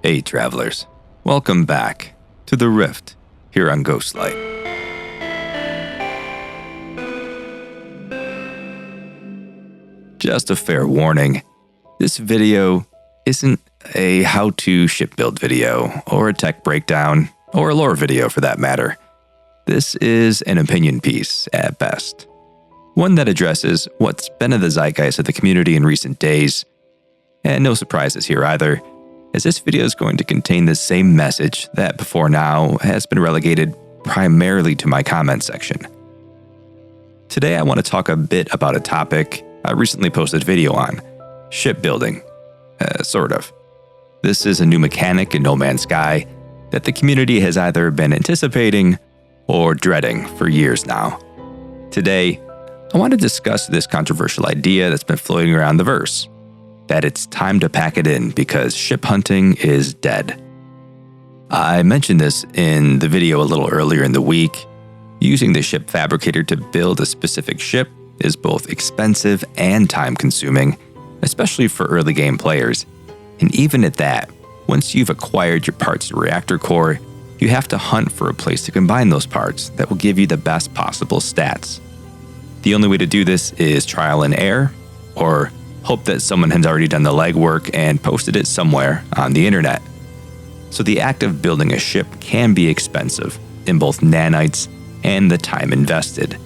Hey travelers, welcome back to The Rift here on Ghostlight. Just a fair warning, this video isn't a how-to ship build video, or a tech breakdown, or a lore video for that matter. This is an opinion piece at best. One that addresses what's been in the zeitgeist of the community in recent days. And no surprises here either, as this video is going to contain the same message that before now has been relegated primarily to my comment section. Today I want to talk a bit about a topic I recently posted a video on, shipbuilding, sort of. This is a new mechanic in No Man's Sky that the community has either been anticipating or dreading for years now. Today, I want to discuss this controversial idea that's been floating around the verse, that it's time to pack it in because ship hunting is dead. I mentioned this in the video a little earlier in the week. Using the ship fabricator to build a specific ship is both expensive and time-consuming, especially for early game players. And even at that, once you've acquired your parts and reactor core, you have to hunt for a place to combine those parts that will give you the best possible stats. The only way to do this is trial and error, or hope that someone has already done the legwork and posted it somewhere on the internet. So the act of building a ship can be expensive in both nanites and the time invested.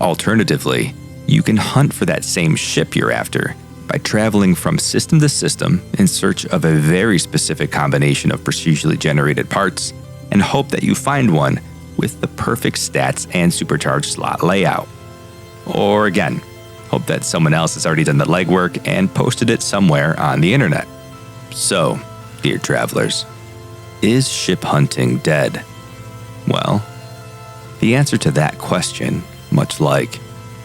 Alternatively, you can hunt for that same ship you're after by traveling from system to system in search of a very specific combination of procedurally generated parts and hope that you find one with the perfect stats and supercharged slot layout. Or again, hope that someone else has already done the legwork and posted it somewhere on the internet. So, dear travelers, is ship hunting dead? Well, the answer to that question, much like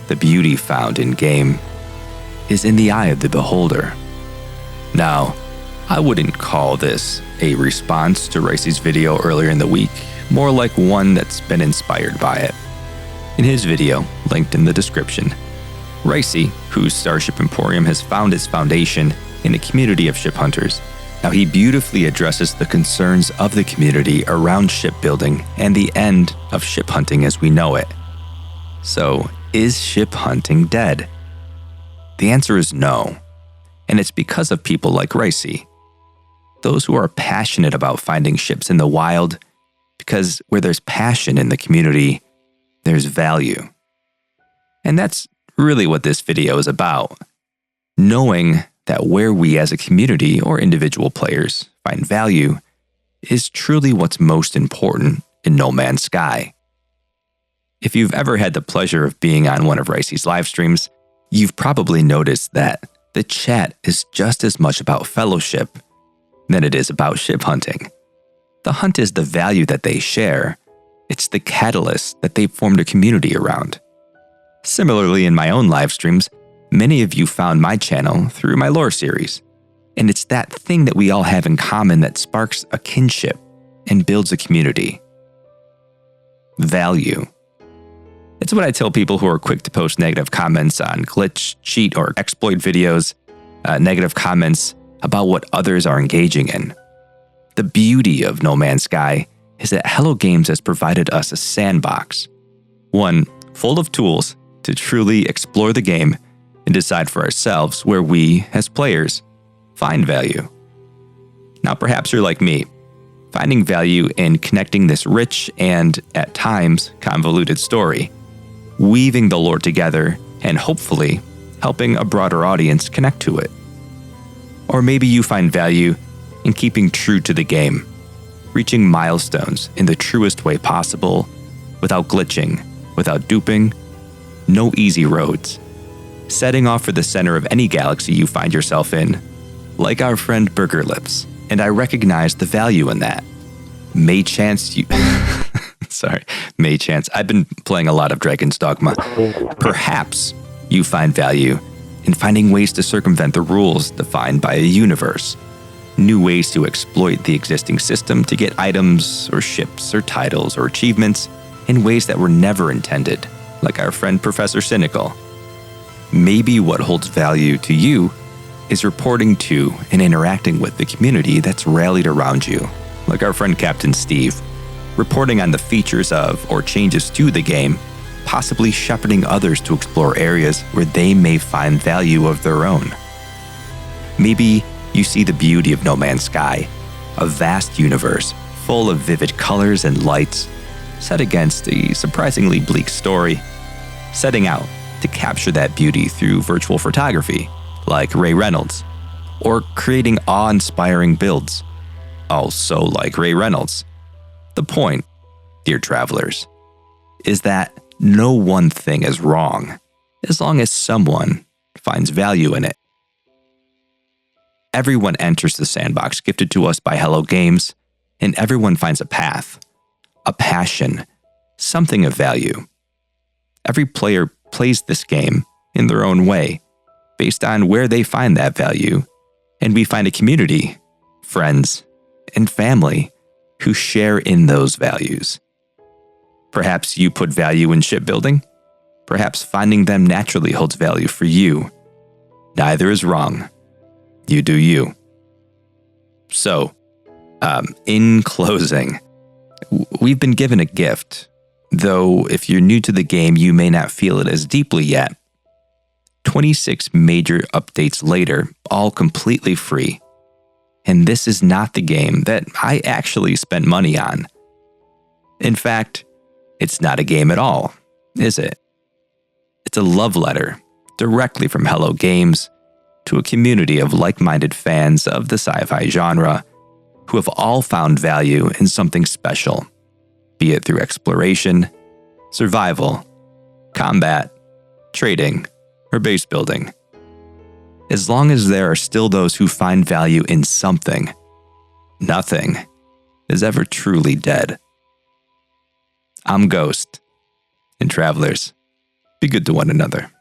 the beauty found in game, is in the eye of the beholder. Now, I wouldn't call this a response to Ricey's video earlier in the week, more like one that's been inspired by it. In his video, linked in the description, Ricey, whose Starship Emporium has found its foundation in a community of ship hunters. Now he beautifully addresses the concerns of the community around shipbuilding and the end of ship hunting as we know it. So, is ship hunting dead? The answer is no, and it's because of people like Ricey. Those who are passionate about finding ships in the wild, because where there's passion in the community, there's value. And that's really what this video is about. Knowing that where we as a community or individual players find value is truly what's most important in No Man's Sky. If you've ever had the pleasure of being on one of Ricey's live streams, you've probably noticed that the chat is just as much about fellowship than it is about ship hunting. The hunt is the value that they share. It's the catalyst that they've formed a community around. Similarly, in my own live streams, many of you found my channel through my lore series, and it's that thing that we all have in common that sparks a kinship and builds a community. Value. It's what I tell people who are quick to post negative comments on glitch, cheat, or exploit videos, negative comments about what others are engaging in. The beauty of No Man's Sky is that Hello Games has provided us a sandbox, one full of tools to truly explore the game and decide for ourselves where we, as players, find value. Now perhaps you're like me, finding value in connecting this rich and, at times, convoluted story, weaving the lore together and hopefully helping a broader audience connect to it. Or maybe you find value in keeping true to the game, reaching milestones in the truest way possible, without glitching, without duping, no easy roads. Setting off for the center of any galaxy you find yourself in, like our friend Burger Lips, and I recognize the value in that. May chance you... May chance. I've been playing a lot of Dragon's Dogma. Perhaps you find value in finding ways to circumvent the rules defined by a universe. New ways to exploit the existing system to get items or ships or titles or achievements in ways that were never intended, like our friend Professor Cynical. Maybe what holds value to you is reporting to and interacting with the community that's rallied around you, like our friend Captain Steve, reporting on the features of or changes to the game, possibly shepherding others to explore areas where they may find value of their own. Maybe you see the beauty of No Man's Sky, a vast universe full of vivid colors and lights, set against a surprisingly bleak story, setting out to capture that beauty through virtual photography, like Ray Reynolds, or creating awe-inspiring builds, also like Ray Reynolds. The point, dear travelers, is that no one thing is wrong as long as someone finds value in it. Everyone enters the sandbox gifted to us by Hello Games, and everyone finds a path, a passion, something of value. Every player plays this game in their own way, based on where they find that value, and we find a community, friends, and family who share in those values. Perhaps you put value in shipbuilding. Perhaps finding them naturally holds value for you. Neither is wrong. You do you. So, in closing, we've been given a gift, though if you're new to the game, you may not feel it as deeply yet. 26 major updates later, all completely free. And this is not the game that I actually spent money on. In fact, it's not a game at all, is it? It's a love letter directly from Hello Games to a community of like-minded fans of the sci-fi genre who have all found value in something special, be it through exploration, survival, combat, trading, or base building. As long as there are still those who find value in something, nothing is ever truly dead. I'm Ghost, and travelers, be good to one another.